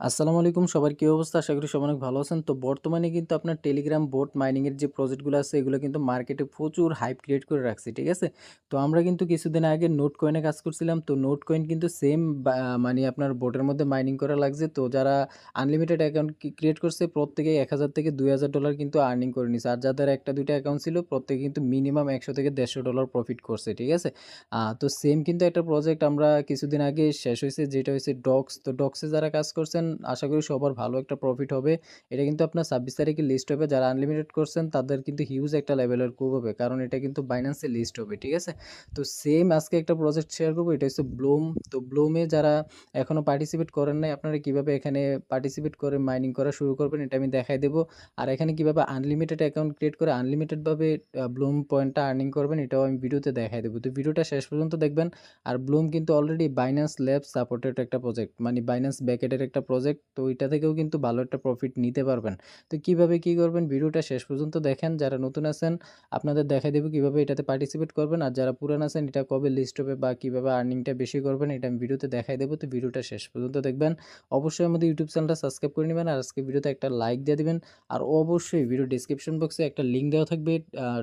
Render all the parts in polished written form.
আসসালামু আলাইকুম সবার কি অবস্থা? আশা করি সবাই অনেক ভালো আছেন। তো বর্তমানে কিন্তু আপনার টেলিগ্রাম বোট মাইনিং এর যে প্রজেক্টগুলো আছে এগুলো কিন্তু মার্কেটে প্রচুর হাইপ ক্রিয়েট করে রাখছে, ঠিক আছে? তো আমরা কিন্তু কিছুদিন আগে নোট কয়েনে কাজ করছিলাম। তো নোট কয়েন কিন্তু সেম মানে আপনার বোটের মধ্যে মাইনিং করা লাগছে। তো যারা আনলিমিটেড অ্যাকাউন্ট ক্রিয়েট করছে প্রত্যেকে ১,০০০ থেকে $২,০০০ কিন্তু আর্নিং করে নিছে। আর যাদের ১টা ২টা অ্যাকাউন্ট ছিল প্রত্যেকে কিন্তু মিনিমাম ১০০ থেকে $১৫০ প্রফিট করছে, ঠিক আছে? তো সেম কিন্তু একটা প্রজেক্ট আমরা কিছুদিন আগে শেষ হয়েছে যেটা হচ্ছে ডক্স। তো ডক্সে যারা কাজ করছেন আশা করি সবার ভালো একটা প্রফিট হবে। এটা কিন্তু আপনার ২৬ তারিখে লিস্ট হবে। যারা আনলিমিটেড করছেন তাদের কিন্তু হিউজ একটা লেভেলের কুপ হবে, কারণ এটা কিন্তু বাইন্যান্সে লিস্ট হবে, ঠিক আছে? তো সেম আজকে একটা প্রজেক্ট শেয়ার করবো, এটা হচ্ছে ব্লুম। তো ব্লুমে যারা এখনও পার্টিসিপেট করেন নাই, আপনারা কীভাবে এখানে পার্টিসিপেট করে মাইনিং করা শুরু করবেন এটা আমি দেখাই দেবো। আর এখানে কীভাবে আনলিমিটেড অ্যাকাউন্ট ক্রিয়েট করে আনলিমিটেডভাবে ব্লুম পয়েন্টটা আর্নিং করবেন এটাও আমি ভিডিওতে দেখাই দেবো। তো ভিডিওটা শেষ পর্যন্ত দেখবেন। আর ব্লুম কিন্তু অলরেডি বাইন্যান্স ল্যাবস সাপোর্টেড একটা প্রজেক্ট, মানে বাইন্যান্স ব্যাকএন্ডের একটা প্রজেক্ট। তো ওইটা থেকেও কিন্তু ভালো একটা প্রফিট নিতে পারবেন। তো কিভাবে কি করবেন ভিডিওটা শেষ পর্যন্ত দেখেন। যারা নতুন আছেন আপনাদের দেখাই দেবো কীভাবে এটাতে পার্টিসিপেট করবেন, আর যারা পুরান আছেন এটা কবে লিস্ট হবে বা কীভাবে আর্নিংটা বেশি করবেন এটা আমি ভিডিওতে দেখাই দেবো। তো ভিডিওটা শেষ পর্যন্ত দেখবেন। অবশ্যই আমাদের ইউটিউব চ্যানেলটা সাবস্ক্রাইব করে নেবেন আর আজকে ভিডিওতে একটা লাইক দিয়ে দিবেন। আর অবশ্যই ভিডিও ডিসক্রিপশন বক্সে একটা লিঙ্ক দেওয়া থাকবে,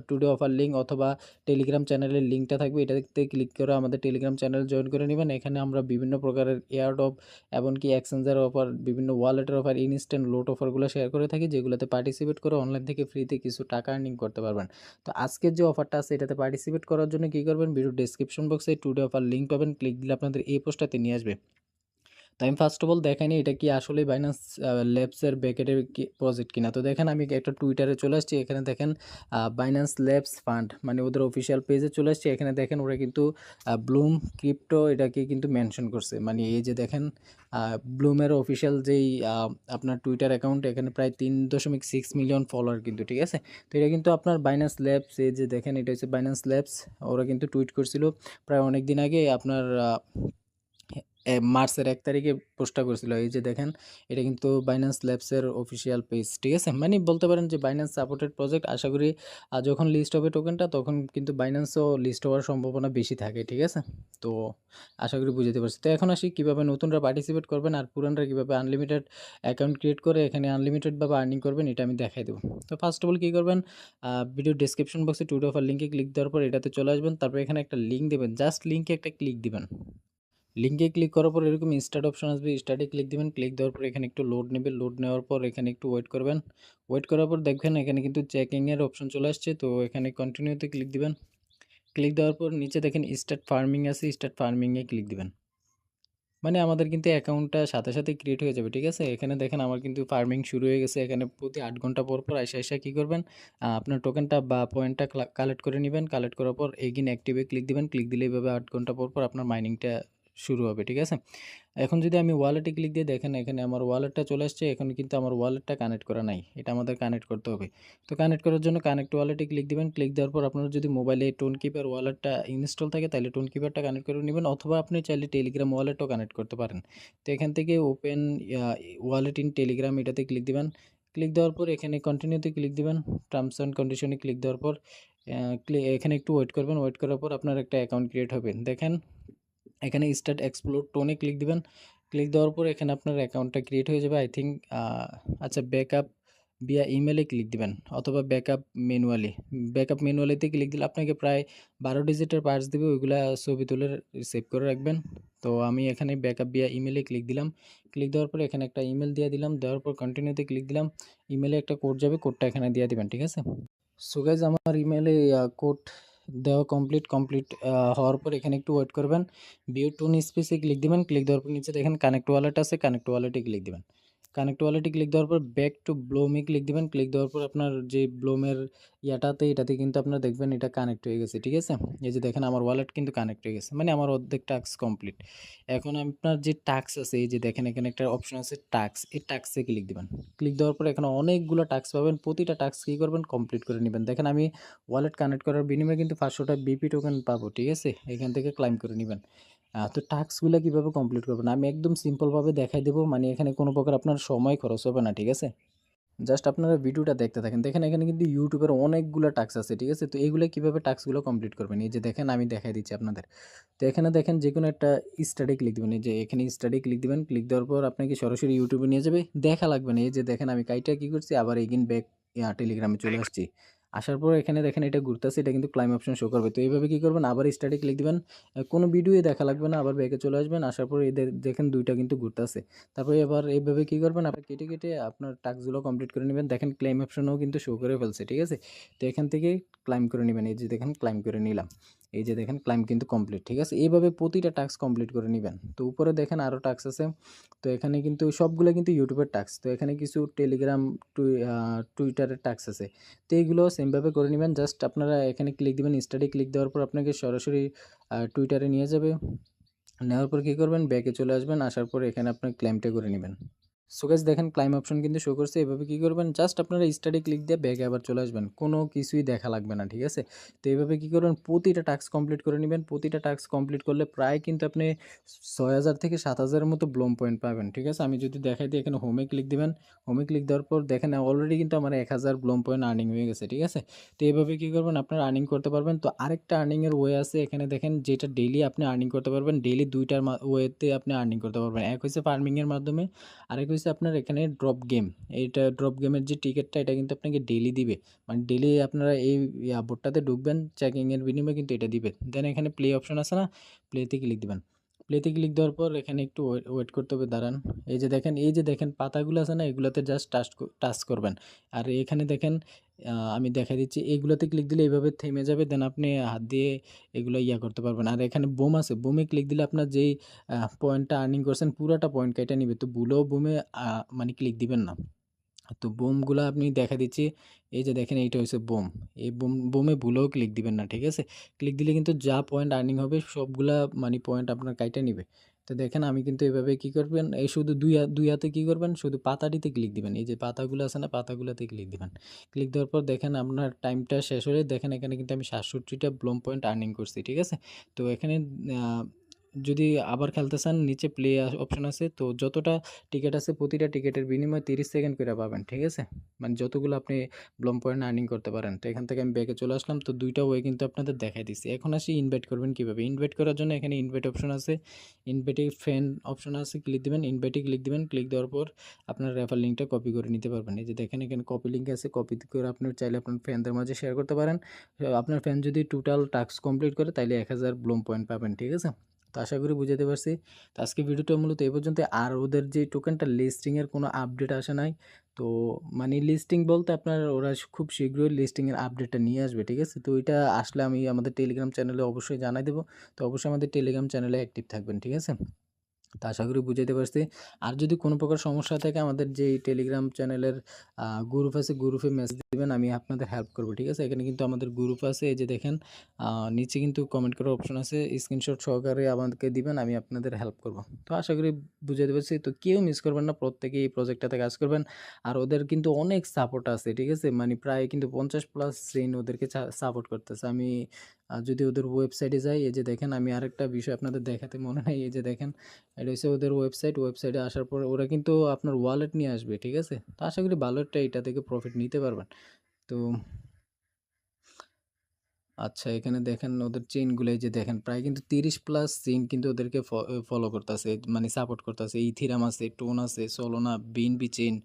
টুডে অফার লিঙ্ক অথবা টেলিগ্রাম চ্যানেলের লিঙ্কটা থাকবে, এটাতে ক্লিক করে আমাদের টেলিগ্রাম চ্যানেল জয়েন করে নেবেন। এখানে আমরা বিভিন্ন প্রকারের এয়ারড্রপ এমনকি এক্সচেঞ্জের অফার, বিভিন্ন ওয়ালেটের অফার, ইনস্ট্যান্ট লোড অফারগুলো শেয়ার করে থাকি, যেগুলোতে পার্টিসিপেট করে অনলাইন থেকে ফ্রিতে কিছু টাকা আর্নিং করতে পারবেন। তো আজকের যে অফারটা আছে এটাতে পার্টিসিপেট করার জন্য কী করবেন, ভিডিও ডেসক্রিপশন বক্সে টুডে অফার লিঙ্ক পাবেন, ক্লিক দিলে আপনাদের এই পোস্টটাতে নিয়ে আসবে। তো আমি ফার্স্ট অফ অল দেখাই নিই এটা কি আসলে বাইন্যান্স ল্যাবসের ব্যাকেটের কি প্রজেক্ট কিনা। তো দেখেন আমি একটা টুইটারে চলে আসছি, এখানে দেখেন বাইন্যান্স ল্যাবস ফান্ড, মানে ওদের অফিসিয়াল পেজে চলে আসছে। এখানে দেখেন ওরা কিন্তু ব্লুম ক্রিপ্টো এটাকে কিন্তু মেনশন করছে, মানে এই যে দেখেন ব্লুমের অফিসিয়াল যেই আপনার টুইটার অ্যাকাউন্ট, এখানে প্রায় 3.6 মিলিয়ন ফলোয়ার কিন্তু, ঠিক আছে? তো এটা কিন্তু আপনার বাইন্যান্স ল্যাবস, এই যে দেখেন এটা হচ্ছে বাইন্যান্স ল্যাবস, ওরা কিন্তু টুইট করছিল প্রায় অনেক দিন আগে আপনার মার্চের ১ তারিখে পোস্টটা করেছিল। এই যে দেখেন এটা কিন্তু বাইন্যান্স ল্যাবসের অফিসিয়াল পেজ, ঠিক আছে? মানে বলতে পারেন যে বাইন্যান্স সাপোর্টেড প্রজেক্ট। আশা করি যখন লিস্ট হবে টোকেনটা তখন কিন্তু বাইন্যান্সও লিস্ট হওয়ার সম্ভাবনা বেশি থাকে, ঠিক আছে? তো আশা করি বুঝতে পারছি। তো এখন আসি কীভাবে নতুনরা পার্টিসিপেট করবেন আর পুরানরা কীভাবে আনলিমিটেড অ্যাকাউন্ট ক্রিয়েট করে এখানে আনলিমিটেডভাবে আর্নিং করবেন এটা আমি দেখাই দেবো। তো ফার্স্ট অফ অল কী করবেন, ভিডিও ডেসক্রিপশন বক্সে টুডে অফার লিঙ্কে ক্লিক দেওয়ার পর এটাতে চলে আসবেন। তারপর এখানে একটা লিঙ্ক দেবেন, জাস্ট লিঙ্কে একটা ক্লিক দিবেন। লিঙ্কে ক্লিক করার পর এরকম স্টার্ট অপশন আসবে, স্টার্টে ক্লিক দিবেন। ক্লিক দেওয়ার পর এখানে একটু লোড নেবে, লোড নেওয়ার পর এখানে একটু ওয়েট করবেন। ওয়েট করার পর দেখবেন এখানে কিন্তু চেকিংয়ের অপশন চলে আসছে। তো এখানে কন্টিনিউতে ক্লিক দিবেন। ক্লিক দেওয়ার পর নিচে দেখেন স্টার্ট ফার্মিং আছে, স্টার্ট ফার্মিংয়ে ক্লিক দিবেন। মানে আমাদের কিন্তু অ্যাকাউন্টটা সাথে সাথে ক্রিয়েট হয়ে যাবে, ঠিক আছে? এখানে দেখেন আমার কিন্তু ফার্মিং শুরু হয়ে গেছে। এখানে প্রতি ৮ ঘন্টা পর পর আইসা কী করবেন, আপনার টোকেনটা বা পয়েন্টটা কালেক্ট করে নেবেন। কালেক্ট করার পর এগেইন অ্যাক্টিভে ক্লিক দিবেন। ক্লিক দিলে এইভাবে ৮ ঘন্টা পর পর আপনার মাইনিংটা শুরু হবে, ঠিক আছে? এখন যদি আমি ওয়ালেটে ক্লিক দিয়ে দেখেন এখানে আমার ওয়ালেটটা চলে আসছে। এখন কিন্তু আমার ওয়ালেটটা কানেক্ট করা নাই, এটা আমাদের কানেক্ট করতে হবে। তো কানেক্ট করার জন্য কানেক্ট ওয়ালেটে ক্লিক দিবেন। ক্লিক দেওয়ার পর আপনার যদি মোবাইলে টোন কিপার ওয়ালেটটা ইনস্টল থাকে তাহলে টোন কিপারটা কানেক্ট করে নেবেন, অথবা আপনি চাইলে টেলিগ্রাম ওয়ালেটও কানেক্ট করতে পারেন। তো এখান থেকে ওপেন ওয়ালেট ইন টেলিগ্রাম এটাতে ক্লিক দিবেন। ক্লিক দেওয়ার পর এখানে কন্টিনিউতে ক্লিক দিবেন। টার্মস অ্যান্ড কন্ডিশনে ক্লিক দেওয়ার পর এখানে একটু ওয়েট করবেন। ওয়েট করার পর আপনার একটা অ্যাকাউন্ট ক্রিয়েট হবে। দেখেন এখানে স্টার্ট এক্সপ্লোর টোনে ক্লিক দিবেন। ক্লিক দেওয়ার পর এখানে আপনার অ্যাকাউন্টটা ক্রিয়েট হয়ে যাবে আই থিঙ্ক। আচ্ছা, ব্যাকআপ ভিয়া ইমেলে ক্লিক দিবেন অথবা ব্যাকআপ ম্যানুয়ালিতে ক্লিক দিলে আপনাকে প্রায় ১২ ডিজিটের পার্টস দেবে, ওইগুলা ছবি তুলে সেভ করে রাখবেন। তো আমি এখানে ব্যাকআপ ভিয়া ইমেলে ক্লিক দিলাম। ক্লিক দেওয়ার পর এখানে একটা ইমেল দিয়ে দিলাম। দেওয়ার পর কন্টিনিউতে ক্লিক দিলাম। ইমেলে একটা কোড যাবে, কোডটা এখানে দিয়ে দিবেন, ঠিক আছে? সো গাইজ আমার ইমেলে কোড দেওয়া কমপ্লিট হওয়ার পর এখানে একটু ওয়েট করবেন। ভিউ টুন স্পেসে ক্লিক দিবেন। ক্লিক দেওয়ার পর নিচে দেখেন কানেক্ট ওয়ালেট আছে, কানেক্ট ওয়ালেটে ক্লিক দিবেন। কানেক্ট ওয়ালেটে ক্লিক দেওয়ার পর ব্যাক টু ব্লোমে ক্লিক দিবেন। ক্লিক দেওয়ার পর আপনার যে ব্লোমের এটাতে কিন্তু আপনারা দেখবেন এটা কানেক্ট হয়ে গেছে, ঠিক আছে? এই যে দেখেন আমার ওয়ালেট কিন্তু কানেক্ট হয়ে গেছে, মানে আমার অর্ধেক টাস্ক কমপ্লিট। এখন আপনার যে টাস্ক আছে এই যে দেখেন এখানে একটা অপশন আছে টাস্ক, এই টাস্কে ক্লিক দিবেন। ক্লিক দেওয়ার পর এখানে অনেকগুলো টাস্ক পাবেন, প্রতিটা টাস্ক কী করবেন কমপ্লিট করে নেবেন। দেখেন আমি ওয়ালেট কানেক্ট করার বিনিময়ে কিন্তু ৫০০টা বিপি টোকেন পাবো, ঠিক আছে? এখান থেকে ক্লাইম করে নেবেন। তো টাস্কগুলো কীভাবে কমপ্লিট করবেন আমি একদম সিম্পলভাবে দেখাই দেবো, মানে এখানে কোনো প্রকার আপনার সময় খরচ হবে না, ঠিক আছে? জাস্ট আপনারা ভিডিওটা দেখতে থাকেন। দেখেন এখানে কিন্তু ইউটিউবের অনেকগুলা টাস্ক আছে, ঠিক আছে? তো এগুলা কিভাবে টাস্কগুলো কমপ্লিট করবেন? এই যে দেখেন আমি দেখাই দিচ্ছি আপনাদের। তো এখানে দেখেন যেকোনো একটা স্টাডি ক্লিক দিবেন। এই যে এখানে স্টাডি ক্লিক দিবেন। ক্লিক দেওয়ার পর আপনাকে সরাসরি ইউটিউবে নিয়ে যাবে। দেখা লাগবে না। এই যে দেখেন আমি কাইটা কি করছি আবার এগেইন ব্যাক টেলিগ্রামে চলে আসছি। আসার পর এখানে দেখেন এটা ঘুরতেছে, এটা কিন্তু ক্লাইম অপশন শো করবে। তো এইভাবে কি করবেন আবার স্টাডি ক্লিক দিবেন। কোনো ভিডিওই দেখা লাগবে না। আবার ব্যাকে চলে আসবেন। আসার পর এই দেখেন ২ টা কিন্তু ঘুরতেছে। তারপরে এবার এইভাবে কি করবেন আপনি কেটে আপনার টাস্কগুলো কমপ্লিট করে নেবেন। দেখেন ক্লেম অপশনও কিন্তু শো করে ফেলছে, ঠিক আছে? তো এখান থেকে ক্লাইম করে নেবেন। এই যে দেখেন ক্লাইম করে নিলাম। এই যে দেখেন ক্লাইম কিন্তু কমপ্লিট, ঠিক আছে? এইভাবে প্রতিটা টাস্ক কমপ্লিট করে নিবেন। তো উপরে দেখেন আরও টাস্ক আছে। তো এখানে কিন্তু সবগুলো কিন্তু ইউটিউবের টাস্ক। তো এখানে কিছু টেলিগ্রাম, টুইটারের টাস্ক আছে। তো এইগুলো সেমভাবে করে নিবেন। জাস্ট আপনারা এখানে ক্লিক দিবেন, স্টাডি ক্লিক দেওয়ার পর আপনাকে সরাসরি টুইটারে নিয়ে যাবে। নেওয়ার পর কী করবেন ব্যাকে চলে আসবেন। আসার পর এখানে আপনার ক্লেমটা করে নেবেন। সো গাইস দেখেন ক্লাইম অপশন কিন্তু শো করছে। এভাবে কি করবেন জাস্ট আপনারা স্টাডি ক্লিক দিয়ে ব্যাকে আবার চলে আসবেন। কোনো কিছুই দেখা লাগবে না, ঠিক আছে? তো এইভাবে কি করবেন প্রতিটা টাস্ক কমপ্লিট করে নেবেন। প্রতিটা টাস্ক কমপ্লিট করলে প্রায় কিন্তু আপনি ৬,০০০ থেকে ৭,০০০ এর মতো ব্লোম পয়েন্ট পাবেন, ঠিক আছে? আমি যদি দেখাই দিই এখানে হোমে ক্লিক দিবেন। হোমে ক্লিক দেওয়ার পর দেখেন অলরেডি কিন্তু আমার ১,০০০ ব্লোম পয়েন্ট আর্নিং হয়ে গেছে, ঠিক আছে? তো এইভাবে কি করবেন আপনারা আর্নিং করতে পারবেন। তো আরেকটা আর্নিং এর ওয়ে আছে এখানে দেখেন যেটা ডেইলি আপনি আর্নিং করতে পারবেন। ডেইলি ২ টার ওয়েতে আপনি আর্নিং করতে পারবেন। এক হইছে ফার্মিং এর মাধ্যমে, আরেক হইছে আপনার এখানে ড্রপ গেম। এইটা ড্রপ গেমের যে টিকেটটা এটা কিন্তু আপনাকে ডেইলি দিবে। মানে ডেইলি আপনারা এই বোটটাতে ঢুকবেন, চেকিং এর বিনিময়ে কিন্তু এটা দিবে। দেন এখানে প্লে অপশন আছে না? প্লেতে ক্লিক দিবেন। প্লেতে ক্লিক দেওয়ার পর এখানে একটু ওয়েট করতে হবে, দাঁড়ান। এই যে দেখেন পাতাগুলো আছে না? এগুলাতে জাস্ট টাচ করবেন। আর এখানে দেখেন আমি দেখাই দিচ্ছি এগুলাতে ক্লিক দিলে এইভাবে থেমে যাবে। দেন আপনি হাত দিয়ে এগুলো করতে পারবেন। আর এখানে বোম আছে। বোমে ক্লিক দিলে আপনার যেই পয়েন্টটা আর্নিং করছেন পুরাটা পয়েন্ট কেটে নিবে। তো ভুলেও বোমে মানে ক্লিক দিবেন না। তো বোমগুলা আমি দেখা দিচ্ছি। এই যে দেখেন এইটা হইছে বোম। এই বোমে ভুলেও ক্লিক দিবেন না, ঠিক আছে? ক্লিক দিলে কিন্তু যা পয়েন্ট আর্নিং হবে সবগুলা মানে পয়েন্ট আপনার কাইটা নিবে। তো দেখেন আমি কিন্তু এভাবে কি করবেন এই শুধু ২ হাতে কি করবেন শুধু পাতাটিতে ক্লিক দিবেন। এই যে পাতাগুলো আছে না? পাতাগুলাতে ক্লিক দিবেন। ক্লিক দেওয়ার পর দেখেন আপনার টাইমটা শেষ হলে দেখেন এখানে কিন্তু আমি ৬৭ টা ব্লোম পয়েন্ট আর্নিং করছি, ঠিক আছে? তো এখানে আ যদি আবার খেলতে চান নিচে প্লে অপশন আছে। তো যতটা টিকেট আছে প্রতিটা টিকেটের বিনিময়ে ৩০ সেকেন্ড করে পাবেন, ঠিক আছে? মানে যতগুলো আপনি ব্লোম পয়েন্ট আর্নিং করতে পারেন। তো এখান থেকে আমি ব্যাকে চলে আসলাম। তো ২ টা ওয়ে কিন্তু আপনাদের দেখাই দিচ্ছি। এখন আসি ইনভাইট করবেন কীভাবে? ইনভাইট করার জন্য এখানে ইনভাইট অপশন আছে। ইনভাইটে ফ্রেন্ড অপশন আছে, ক্লিক দিবেন। ইনভাইটে ক্লিক দিবেন। ক্লিক দেওয়ার পর আপনার রেফার লিঙ্কটা কপি করে নিতে পারবেন। এই যে দেখেন এখানে কপি লিঙ্ক আছে। কপি করে আপনি চাইলে আপনার ফ্রেন্ডদের মাঝে শেয়ার করতে পারেন। আপনার ফ্রেন্ড যদি টোটাল টাস্ক কমপ্লিট করে তাইলে ১,০০০ ব্লোম পয়েন্ট পাবেন, ঠিক আছে? তো আশা করি বুঝাতে পারছি। তো আজকে ভিডিওটা মূলত এই পর্যন্ত। আর ওদের যে টোকেনটা লিস্টিং এর কোনো আপডেট আসে নাই। তো মানে লিস্টিং বলতে আপনার ওরা খুব শীঘ্রই লিস্টিং এর আপডেটটা নিয়ে আসবে, ঠিক আছে? তো ওইটা আসলে আমি আমাদের টেলিগ্রাম চ্যানেলে অবশ্যই জানাই দেব। তো অবশ্যই আমাদের টেলিগ্রাম চ্যানেলে অ্যাক্টিভ থাকবেন, ঠিক আছে? তো আশা করি বুঝাইতে পারছি। আর যদি কোনো প্রকার সমস্যা থাকে আমাদের যেই টেলিগ্রাম চ্যানেলের গ্রুপ আছে গ্রুপে মেসেজ দিবেন, আমি আপনাদের হেল্প করব, ঠিক আছে? এখানে কিন্তু আমাদের গ্রুপ আছে। এই যে দেখেন নিচে কিন্তু কমেন্ট করার অপশন আছে। স্ক্রিনশট সহকারে আমাদেরকে দিবেন, আমি আপনাদের হেল্প করব। তো আশা করি বুঝাইতে পারছি। তো কেউ মিস করবেন না, প্রত্যেকেই এই প্রজেক্টটাতে কাজ করবেন। আর ওদের কিন্তু অনেক সাপোর্ট আছে, ঠিক আছে? মানে প্রায় কিন্তু ৫০+ চেইন ওদেরকে সাপোর্ট করতেছে। আমি যদি ওদের ওয়েবসাইটে যাই, এই যে দেখেন আমি আরেকটা বিষয় আপনাদের দেখাতে মনে নাই। এই যে দেখেন এটা হচ্ছে ওদের ওয়েবসাইট। ওয়েবসাইটে আসার পরে ওরা কিন্তু আপনার ওয়ালেট নিয়ে আসবে, ঠিক আছে? তো আশা করি ভালো একটা এটা থেকে প্রফিট নিতে পারবেন। তো আচ্ছা এখানে দেখেন ওদের চেইনগুলো এই যে দেখেন প্রায় কিন্তু ৩০+ চেইন কিন্তু ওদেরকে ফলো করতেছে, মানে সাপোর্ট করতেছে। ইথিরাম আছে, টোন আছে, সোলোনা, বিএনবি চেইন,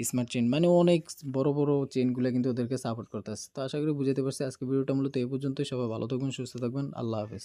স্মার্ট চেইন, মানে অনেক বড় বড় চেইনগুলো কিন্তু ওদেরকে সাপোর্ট করতেছে। তো আশা করি বুঝাতে পারছি। আজকে ভিডিওটা মূলত এই পর্যন্তই। সবাই ভালো থাকবেন, সুস্থ থাকবেন। আল্লাহ হাফেজ।